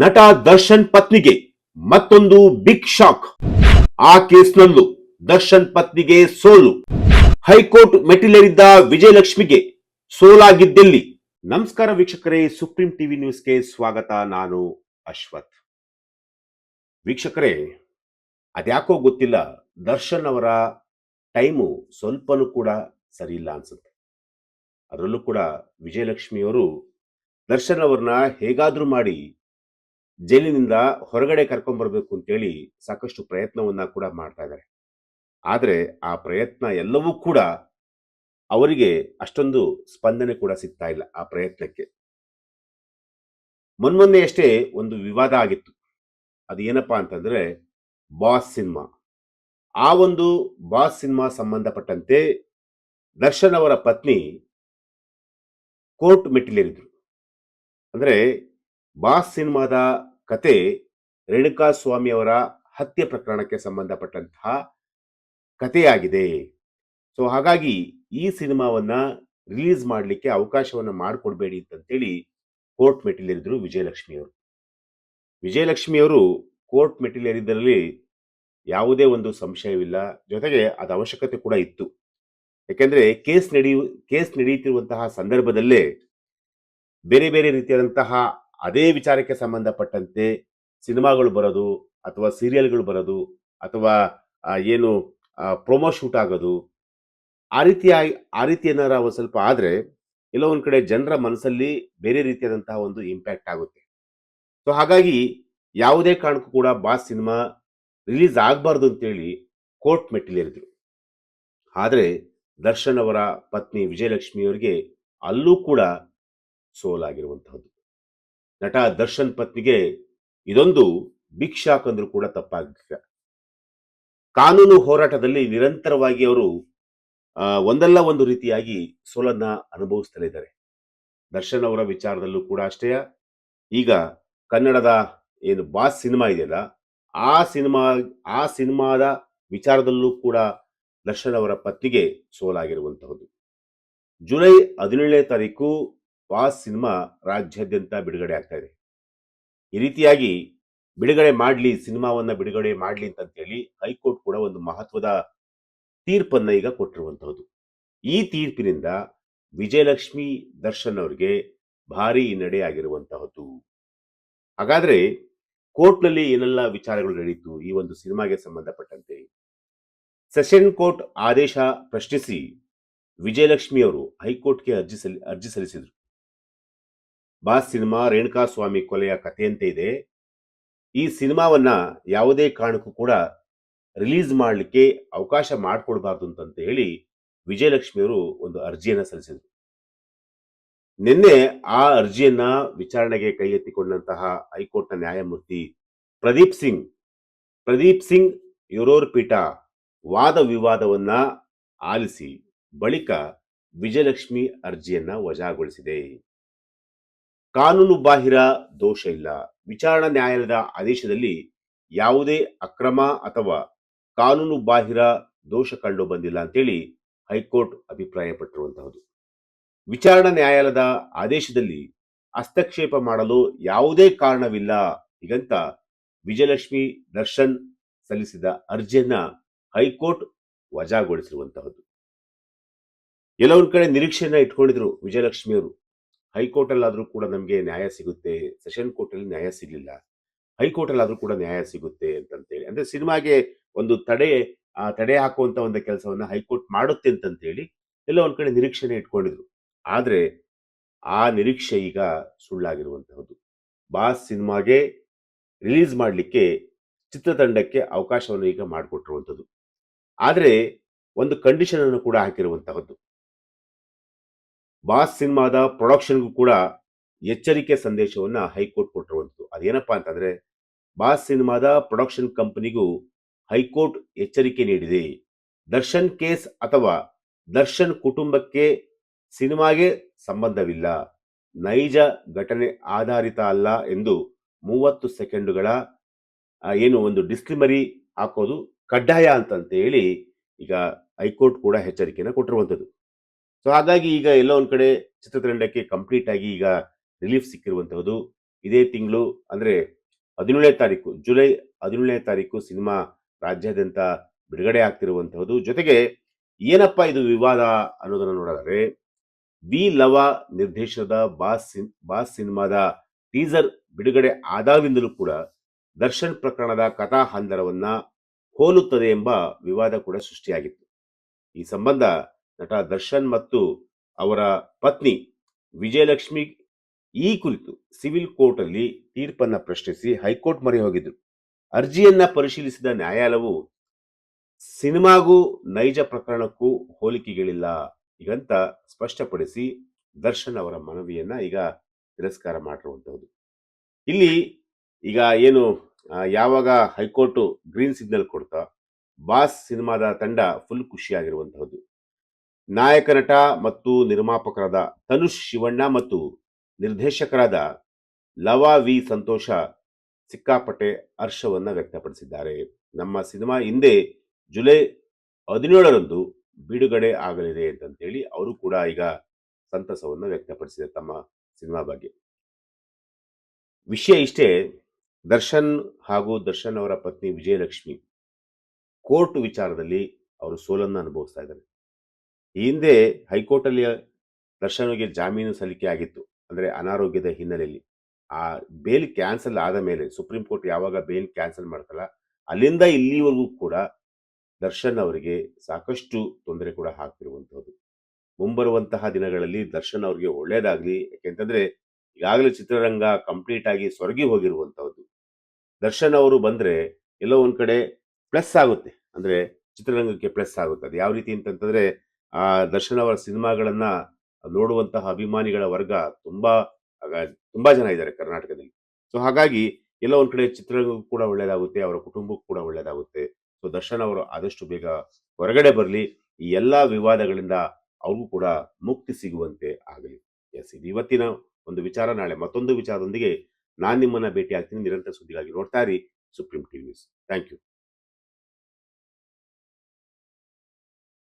ನಟ ದರ್ಶನ್ ಪತ್ನಿಗೆ ಮತ್ತೊಂದು ಬಿಗ್ ಶಾಕ್. ಆ ಕೇಸ್ನಲ್ಲೂ ದರ್ಶನ್ ಪತ್ನಿಗೆ ಸೋಲು. ಹೈಕೋರ್ಟ್ ಮೆಟ್ಟಿಲೇರಿದ್ದ ವಿಜಯಲಕ್ಷ್ಮಿಗೆ ಸೋಲಾಗಿದ್ದೆಲ್ಲಿ? ನಮಸ್ಕಾರ ವೀಕ್ಷಕರೇ, ಸುಪ್ರೀಂ ಟಿವಿ ನ್ಯೂಸ್ಗೆ ಸ್ವಾಗತ. ನಾನು ಅಶ್ವಥ್. ವೀಕ್ಷಕರೇ, ಅದ್ಯಾಕೋ ಗೊತ್ತಿಲ್ಲ, ದರ್ಶನ್ ಅವರ ಟೈಮು ಸ್ವಲ್ಪನೂ ಕೂಡ ಸರಿ ಇಲ್ಲ ಅನ್ಸುತ್ತೆ. ಅದರಲ್ಲೂ ಕೂಡ ವಿಜಯಲಕ್ಷ್ಮಿಯವರು ದರ್ಶನ್ ಅವ್ರನ್ನ ಹೇಗಾದ್ರೂ ಮಾಡಿ ಜೈಲಿನಿಂದ ಹೊರಗಡೆ ಕರ್ಕೊಂಡ್ಬರ್ಬೇಕು ಅಂತೇಳಿ ಸಾಕಷ್ಟು ಪ್ರಯತ್ನವನ್ನ ಕೂಡ ಮಾಡ್ತಾ ಇದ್ದಾರೆ. ಆದರೆ ಆ ಪ್ರಯತ್ನ ಎಲ್ಲವೂ ಕೂಡ ಅವರಿಗೆ ಅಷ್ಟೊಂದು ಸ್ಪಂದನೆ ಕೂಡ ಸಿಗ್ತಾ ಇಲ್ಲ ಆ ಪ್ರಯತ್ನಕ್ಕೆ. ಮೊನ್ನೆ ಅಷ್ಟೇ ಒಂದು ವಿವಾದ ಆಗಿತ್ತು. ಅದು ಏನಪ್ಪಾ ಅಂತಂದ್ರೆ ಬಾಸ್ ಸಿನಿಮಾ. ಆ ಒಂದು ಬಾಸ್ ಸಿನಿಮಾ ಸಂಬಂಧಪಟ್ಟಂತೆ ದರ್ಶನ್ ಅವರ ಪತ್ನಿ ಕೋರ್ಟ್ ಮೆಟ್ಟಿಲೇರಿದ್ರು. ಅಂದ್ರೆ ಬಾಸ್ ಸಿನಿಮಾದ ಕತೆ ರೇಣುಕಾ ಸ್ವಾಮಿ ಅವರ ಹತ್ಯೆ ಪ್ರಕರಣಕ್ಕೆ ಸಂಬಂಧಪಟ್ಟಂತಹ ಕಥೆಯಾಗಿದೆ. ಸೊ ಹಾಗಾಗಿ ಈ ಸಿನಿಮಾವನ್ನ ರಿಲೀಸ್ ಮಾಡಲಿಕ್ಕೆ ಅವಕಾಶವನ್ನ ಮಾಡಿಕೊಡ್ಬೇಡಿ ಅಂತೇಳಿ ಕೋರ್ಟ್ ಮೆಟ್ಟಿಲೇರಿದ್ರು ವಿಜಯಲಕ್ಷ್ಮಿಯವರು. ವಿಜಯಲಕ್ಷ್ಮಿಯವರು ಕೋರ್ಟ್ ಮೆಟ್ಟಿಲೇರಿದ್ದರಲ್ಲಿ ಯಾವುದೇ ಒಂದು ಸಂಶಯವಿಲ್ಲ. ಜೊತೆಗೆ ಅದು ಅವಶ್ಯಕತೆ ಕೂಡ ಇತ್ತು. ಯಾಕೆಂದ್ರೆ ಕೇಸ್ ನಡೆಯುತ್ತಿರುವಂತಹ ಸಂದರ್ಭದಲ್ಲೇ ಬೇರೆ ಬೇರೆ ರೀತಿಯಾದಂತಹ ಅದೇ ವಿಚಾರಕ್ಕೆ ಸಂಬಂಧಪಟ್ಟಂತೆ ಸಿನಿಮಾಗಳು ಬರೋದು, ಅಥವಾ ಸೀರಿಯಲ್ಗಳು ಬರೋದು, ಅಥವಾ ಏನು ಪ್ರೊಮೋ ಶೂಟ್ ಆಗೋದು, ಆ ರೀತಿ ಏನಾರ ಒಂದು ಸ್ವಲ್ಪ ಆದ್ರೆ ಎಲ್ಲೋ ಒಂದ್ ಕಡೆ ಜನರ ಮನಸ್ಸಲ್ಲಿ ಬೇರೆ ರೀತಿಯಾದಂತಹ ಒಂದು ಇಂಪ್ಯಾಕ್ಟ್ ಆಗುತ್ತೆ. ಸೊ ಹಾಗಾಗಿ ಯಾವುದೇ ಕಾರಣಕ್ಕೂ ಕೂಡ ಬಾಸ್ ಸಿನಿಮಾ ರಿಲೀಸ್ ಆಗಬಾರ್ದು ಅಂತೇಳಿ ಕೋರ್ಟ್ ಮೆಟ್ಟಿಲೇರಿದ್ರು. ಆದ್ರೆ ದರ್ಶನ್ ಅವರ ಪತ್ನಿ ವಿಜಯಲಕ್ಷ್ಮಿಯವರಿಗೆ ಅಲ್ಲೂ ಕೂಡ ಸೋಲಾಗಿರುವಂತಹದ್ದು. ನಟ ದರ್ಶನ್ ಪತ್ನಿಗೆ ಇದೊಂದು ಬಿಗ್ ಶಾಕ್ ಅಂದ್ರೂ ಕೂಡ ತಪ್ಪಾಗಲಿಲ್ಲ. ಕಾನೂನು ಹೋರಾಟದಲ್ಲಿ ನಿರಂತರವಾಗಿ ಅವರು ಒಂದಲ್ಲ ಒಂದು ರೀತಿಯಾಗಿ ಸೋಲನ್ನ ಅನುಭವಿಸ್ತಲೇ ಇದ್ದಾರೆ. ದರ್ಶನ್ ಅವರ ವಿಚಾರದಲ್ಲೂ ಕೂಡ ಅಷ್ಟೇ. ಈಗ ಕನ್ನಡದ ಏನು ಬಾಸ್ ಸಿನಿಮಾ ಇದೆಯಲ್ಲ, ಆ ಸಿನಿಮಾದ ವಿಚಾರದಲ್ಲೂ ಕೂಡ ದರ್ಶನ್ ಅವರ ಪತ್ನಿಗೆ ಸೋಲಾಗಿರುವಂತಹದ್ದು. ಜುಲೈ 17ನೇ ತಾರೀಕು ಬಾಸ್ ಸಿನಿಮಾ ರಾಜ್ಯಾದ್ಯಂತ ಬಿಡುಗಡೆ ಆಗ್ತಾ ಇದೆ. ಈ ರೀತಿಯಾಗಿ ಸಿನಿಮಾವನ್ನ ಬಿಡುಗಡೆ ಮಾಡ್ಲಿ ಅಂತೇಳಿ ಹೈಕೋರ್ಟ್ ಕೂಡ ಒಂದು ಮಹತ್ವದ ತೀರ್ಪನ್ನ ಈಗ ಕೊಟ್ಟಿರುವಂತಹದ್ದು. ಈ ತೀರ್ಪಿನಿಂದ ವಿಜಯಲಕ್ಷ್ಮಿ ದರ್ಶನ್ ಅವರಿಗೆ ಭಾರಿ ಹಿನ್ನಡೆ ಆಗಿರುವಂತಹದ್ದು. ಹಾಗಾದ್ರೆ ಕೋರ್ಟ್ನಲ್ಲಿ ಏನೆಲ್ಲ ವಿಚಾರಗಳು ನಡೆಯಿತು ಈ ಒಂದು ಸಿನಿಮಾಗೆ ಸಂಬಂಧಪಟ್ಟಂತೆ? ಸೆಷನ್ ಕೋರ್ಟ್ ಆದೇಶ ಪ್ರಶ್ನಿಸಿ ವಿಜಯಲಕ್ಷ್ಮಿ ಅವರು ಹೈಕೋರ್ಟ್ಗೆ ಅರ್ಜಿ ಸಲ್ಲಿಸಿದ್ರು. ಬಾಸ್ ಸಿನಿಮಾ ರೇಣುಕಾ ಸ್ವಾಮಿ ಕೊಲೆಯ ಕಥೆಯಂತೆ ಇದೆ. ಈ ಸಿನಿಮಾವನ್ನ ಯಾವುದೇ ಕಾರಣಕ್ಕೂ ಕೂಡ ರಿಲೀಸ್ ಮಾಡಲಿಕ್ಕೆ ಅವಕಾಶ ಮಾಡಿಕೊಡ್ಬಾರ್ದು ಅಂತ ಹೇಳಿ ವಿಜಯಲಕ್ಷ್ಮಿಯವರು ಒಂದು ಅರ್ಜಿಯನ್ನ ಸಲ್ಲಿಸಿದ್ರು. ನಿನ್ನೆ ಆ ಅರ್ಜಿಯನ್ನ ವಿಚಾರಣೆಗೆ ಕೈಗೆತ್ತಿಕೊಂಡಂತಹ ಹೈಕೋರ್ಟ್ನ ನ್ಯಾಯಮೂರ್ತಿ ಪ್ರದೀಪ್ ಸಿಂಗ್ ಯರೋರ್ ಪೀಠ ವಾದ ವಿವಾದವನ್ನ ಆಲಿಸಿ ಬಳಿಕ ವಿಜಯಲಕ್ಷ್ಮಿ ಅರ್ಜಿಯನ್ನ ವಜಾಗೊಳಿಸಿದೆ. ಕಾನೂನು ಬಾಹಿರ ದೋಷ ಇಲ್ಲ. ವಿಚಾರಣಾ ನ್ಯಾಯಾಲಯದ ಆದೇಶದಲ್ಲಿ ಯಾವುದೇ ಅಕ್ರಮ ಅಥವಾ ಕಾನೂನು ಬಾಹಿರ ದೋಷ ಕಂಡು ಬಂದಿಲ್ಲ ಅಂತೇಳಿ ಹೈಕೋರ್ಟ್ ಅಭಿಪ್ರಾಯಪಟ್ಟಿರುವಂತಹದ್ದು. ವಿಚಾರಣಾ ನ್ಯಾಯಾಲಯದ ಆದೇಶದಲ್ಲಿ ಹಸ್ತಕ್ಷೇಪ ಮಾಡಲು ಯಾವುದೇ ಕಾರಣವಿಲ್ಲ ಹೀಗಂತ ವಿಜಯಲಕ್ಷ್ಮಿ ದರ್ಶನ್ ಸಲ್ಲಿಸಿದ ಅರ್ಜಿಯನ್ನ ಹೈಕೋರ್ಟ್ ವಜಾಗೊಳಿಸಿರುವಂತಹದ್ದು. ಎಲ್ಲೊಂದ್ ಕಡೆ ನಿರೀಕ್ಷೆಯನ್ನ ಇಟ್ಕೊಂಡಿದ್ರು ವಿಜಯಲಕ್ಷ್ಮಿಯವರು. ಹೈಕೋರ್ಟ್ ಅಲ್ಲಾದ್ರೂ ಕೂಡ ನಮಗೆ ನ್ಯಾಯ ಸಿಗುತ್ತೆ, ಸೆಷನ್ ಕೋರ್ಟ್ ಅಲ್ಲಿ ನ್ಯಾಯ ಸಿಗಲಿಲ್ಲ, ಹೈಕೋರ್ಟ್ ಅಲ್ಲಾದ್ರೂ ಕೂಡ ನ್ಯಾಯ ಸಿಗುತ್ತೆ ಅಂತೇಳಿ, ಅಂದ್ರೆ ಸಿನಿಮಾಗೆ ಒಂದು ತಡೆ ಹಾಕುವಂತ ಒಂದು ಕೆಲಸವನ್ನ ಹೈಕೋರ್ಟ್ ಮಾಡುತ್ತೆ ಅಂತೇಳಿ ಎಲ್ಲ ಒಂದ್ ಕಡೆ ನಿರೀಕ್ಷೆನೆ ಇಟ್ಕೊಂಡಿದ್ರು. ಆದ್ರೆ ಆ ನಿರೀಕ್ಷೆ ಈಗ ಸುಳ್ಳಾಗಿರುವಂತಹದ್ದು. ಬಾಸ್ ಸಿನಿಮಾಗೆ ರಿಲೀಸ್ ಮಾಡಲಿಕ್ಕೆ ಚಿತ್ರತಂಡಕ್ಕೆ ಅವಕಾಶವನ್ನು ಈಗ ಮಾಡಿಕೊಟ್ಟಿರುವಂಥದ್ದು. ಆದ್ರೆ ಒಂದು ಕಂಡೀಷನ್ ಅನ್ನು ಕೂಡ ಹಾಕಿರುವಂತಹದ್ದು. ಬಾಸ್ ಸಿನಿಮಾದ ಪ್ರೊಡಕ್ಷನ್ಗೂ ಕೂಡ ಎಚ್ಚರಿಕೆ ಸಂದೇಶವನ್ನ ಹೈಕೋರ್ಟ್ ಕೊಟ್ಟಿರುವಂಥದ್ದು. ಅದೇನಪ್ಪಾ ಅಂತಂದ್ರೆ, ಬಾಸ್ ಸಿನಿಮಾದ ಪ್ರೊಡಕ್ಷನ್ ಕಂಪನಿಗೂ ಹೈಕೋರ್ಟ್ ಎಚ್ಚರಿಕೆ ನೀಡಿದೆ. ದರ್ಶನ್ ಕೇಸ್ ಅಥವಾ ದರ್ಶನ್ ಕುಟುಂಬಕ್ಕೆ ಸಿನಿಮಾಗೆ ಸಂಬಂಧವಿಲ್ಲ, ನೈಜ ಘಟನೆ ಆಧಾರಿತ ಅಲ್ಲ ಎಂದು 30 ಸೆಕೆಂಡುಗಳ ಏನು ಒಂದು ಡಿಸ್ಕ್ರಿಮರಿ ಹಾಕೋದು ಕಡ್ಡಾಯ ಅಂತ ಹೇಳಿ ಈಗ ಹೈಕೋರ್ಟ್ ಕೂಡ ಎಚ್ಚರಿಕೆಯನ್ನು ಕೊಟ್ಟಿರುವಂಥದ್ದು. ಸೊ ಹಾಗಾಗಿ ಈಗ ಎಲ್ಲ ಒಂದ್ ಕಡೆ ಚಿತ್ರತಂಡಕ್ಕೆ ಕಂಪ್ಲೀಟ್ ಆಗಿ ಈಗ ರಿಲೀಫ್ ಸಿಕ್ಕಿರುವಂತಹದ್ದು. ಇದೇ ತಿಂಗಳು ಅಂದ್ರೆ 17ನೇ ತಾರೀಕು, ಜುಲೈ 17ನೇ ತಾರೀಕು ಸಿನಿಮಾ ರಾಜ್ಯಾದ್ಯಂತ ಬಿಡುಗಡೆ ಆಗ್ತಿರುವಂತಹದ್ದು. ಜೊತೆಗೆ ಏನಪ್ಪಾ ಇದು ವಿವಾದ ಅನ್ನೋದನ್ನ ನೋಡಿದ್ರೆ, ವಿ ಲವ ನಿರ್ದೇಶನದ ಬಾಸ್ ಸಿನಿಮಾದ ಟೀಸರ್ ಬಿಡುಗಡೆ ಆದಾಗಿಂದಲೂ ಕೂಡ ದರ್ಶನ್ ಪ್ರಕರಣದ ಕಥಾ ಹಂದರವನ್ನ ಹೋಲುತ್ತದೆ ಎಂಬ ವಿವಾದ ಕೂಡ ಸೃಷ್ಟಿಯಾಗಿತ್ತು. ಈ ಸಂಬಂಧ ನಟ ದರ್ಶನ್ ಮತ್ತು ಅವರ ಪತ್ನಿ ವಿಜಯಲಕ್ಷ್ಮಿ ಈ ಕುರಿತು ಸಿವಿಲ್ ಕೋರ್ಟ್ ಅಲ್ಲಿ ತೀರ್ಪನ್ನ ಪ್ರಶ್ನಿಸಿ ಹೈಕೋರ್ಟ್ ಮೊರೆ ಹೋಗಿದ್ರು. ಅರ್ಜಿಯನ್ನ ಪರಿಶೀಲಿಸಿದ ನ್ಯಾಯಾಲಯವು ಸಿನಿಮಾಗೂ ನೈಜ ಪ್ರಕರಣಕ್ಕೂ ಹೋಲಿಕೆಗಳಿಲ್ಲ ಹೀಗಂತ ಸ್ಪಷ್ಟಪಡಿಸಿ ದರ್ಶನ್ ಅವರ ಮನವಿಯನ್ನ ಈಗ ತಿರಸ್ಕಾರ ಮಾಡಿರುವಂತಹದ್ದು. ಇಲ್ಲಿ ಈಗ ಏನು ಯಾವಾಗ ಹೈಕೋರ್ಟ್ ಗ್ರೀನ್ ಸಿಗ್ನಲ್ ಕೊಡ್ತಾ ಬಾಸ್ ಸಿನಿಮಾದ ತಂಡ ಫುಲ್ ಖುಷಿಯಾಗಿರುವಂತಹದ್ದು. ನಾಯಕ ನಟ ಮತ್ತು ನಿರ್ಮಾಪಕರಾದ ತನುಷ್ ಶಿವಣ್ಣ ಮತ್ತು ನಿರ್ದೇಶಕರಾದ ಲವ ವಿ ಸಂತೋಷ ಸಿಕ್ಕಾಪಟ್ಟೆ ಹರ್ಷವನ್ನ ವ್ಯಕ್ತಪಡಿಸಿದ್ದಾರೆ. ನಮ್ಮ ಸಿನಿಮಾ ಹಿಂದೆ ಜುಲೈ 17ರಂದು ಬಿಡುಗಡೆ ಆಗಲಿದೆ ಅಂತಂತೇಳಿ ಅವರು ಕೂಡ ಈಗ ಸಂತಸವನ್ನು ವ್ಯಕ್ತಪಡಿಸಿದ್ದಾರೆ ತಮ್ಮ ಸಿನಿಮಾ ಬಗ್ಗೆ. ವಿಷಯ ಇಷ್ಟೇ, ದರ್ಶನ್ ಹಾಗೂ ದರ್ಶನ್ ಅವರ ಪತ್ನಿ ವಿಜಯಲಕ್ಷ್ಮಿ ಕೋರ್ಟ್ ವಿಚಾರದಲ್ಲಿ ಅವರು ಸೋಲನ್ನು ಅನುಭವಿಸ್ತಾ ಇದ್ದಾರೆ. ಈ ಹಿಂದೆ ಹೈಕೋರ್ಟ್ ಅಲ್ಲಿ ದರ್ಶನ್ಗೆ ಜಾಮೀನು ಸಲ್ಲಿಕೆ ಆಗಿತ್ತು, ಅಂದ್ರೆ ಅನಾರೋಗ್ಯದ ಹಿನ್ನೆಲೆಯಲ್ಲಿ. ಆ ಬೇಲ್ ಕ್ಯಾನ್ಸಲ್ ಆದ ಮೇಲೆ ಸುಪ್ರೀಂ ಕೋರ್ಟ್ ಯಾವಾಗ ಬೇಲ್ ಕ್ಯಾನ್ಸಲ್ ಮಾಡ್ತಲ್ಲ, ಅಲ್ಲಿಂದ ಇಲ್ಲಿವರೆಗೂ ಕೂಡ ದರ್ಶನ್ ಅವರಿಗೆ ಸಾಕಷ್ಟು ತೊಂದರೆ ಕೂಡ ಆಗ್ತಿರುವಂತಹದ್ದು. ಮುಂಬರುವಂತಹ ದಿನಗಳಲ್ಲಿ ದರ್ಶನ್ ಅವರಿಗೆ ಒಳ್ಳೇದಾಗ್ಲಿ, ಯಾಕೆಂತಂದ್ರೆ ಈಗಾಗಲೇ ಚಿತ್ರರಂಗ ಕಂಪ್ಲೀಟ್ ಆಗಿ ಸೊರಗಿ ಹೋಗಿರುವಂತಹದ್ದು. ದರ್ಶನ್ ಅವರು ಬಂದ್ರೆ ಎಲ್ಲೋ ಒಂದ್ ಕಡೆ ಪ್ಲಸ್ ಆಗುತ್ತೆ, ಅಂದ್ರೆ ಚಿತ್ರರಂಗಕ್ಕೆ ಪ್ಲಸ್ ಆಗುತ್ತೆ. ಅದು ಯಾವ ರೀತಿ ಅಂತಂತಂದ್ರೆ ಆ ದರ್ಶನ್ ಅವರ ಸಿನಿಮಾಗಳನ್ನ ನೋಡುವಂತಹ ಅಭಿಮಾನಿಗಳ ವರ್ಗ ತುಂಬಾ ತುಂಬಾ ಜನ ಇದ್ದಾರೆ ಕರ್ನಾಟಕದಲ್ಲಿ. ಸೊ ಹಾಗಾಗಿ ಎಲ್ಲೋ ಒಂದ್ ಕಡೆ ಚಿತ್ರರಂಗಕ್ಕೂ ಕೂಡ ಒಳ್ಳೇದಾಗುತ್ತೆ, ಅವರ ಕುಟುಂಬಕ್ಕೂ ಕೂಡ ಒಳ್ಳೇದಾಗುತ್ತೆ. ಸೊ ದರ್ಶನ್ ಅವರು ಆದಷ್ಟು ಬೇಗ ಹೊರಗಡೆ ಬರಲಿ, ಈ ಎಲ್ಲಾ ವಿವಾದಗಳಿಂದ ಅವ್ರಿಗೂ ಕೂಡ ಮುಕ್ತಿ ಸಿಗುವಂತೆ ಆಗಲಿ. ಎಸ್, ಇದು ಇವತ್ತಿನ ಒಂದು ವಿಚಾರ. ನಾಳೆ ಮತ್ತೊಂದು ವಿಚಾರದೊಂದಿಗೆ ನಾನು ನಿಮ್ಮನ್ನ ಭೇಟಿ ಆಗ್ತೀನಿ. ನಿರಂತರ ಸುದ್ದಿಗಾಗಿ ನೋಡ್ತಾ ಇರಿ supreme TV news. Thank you.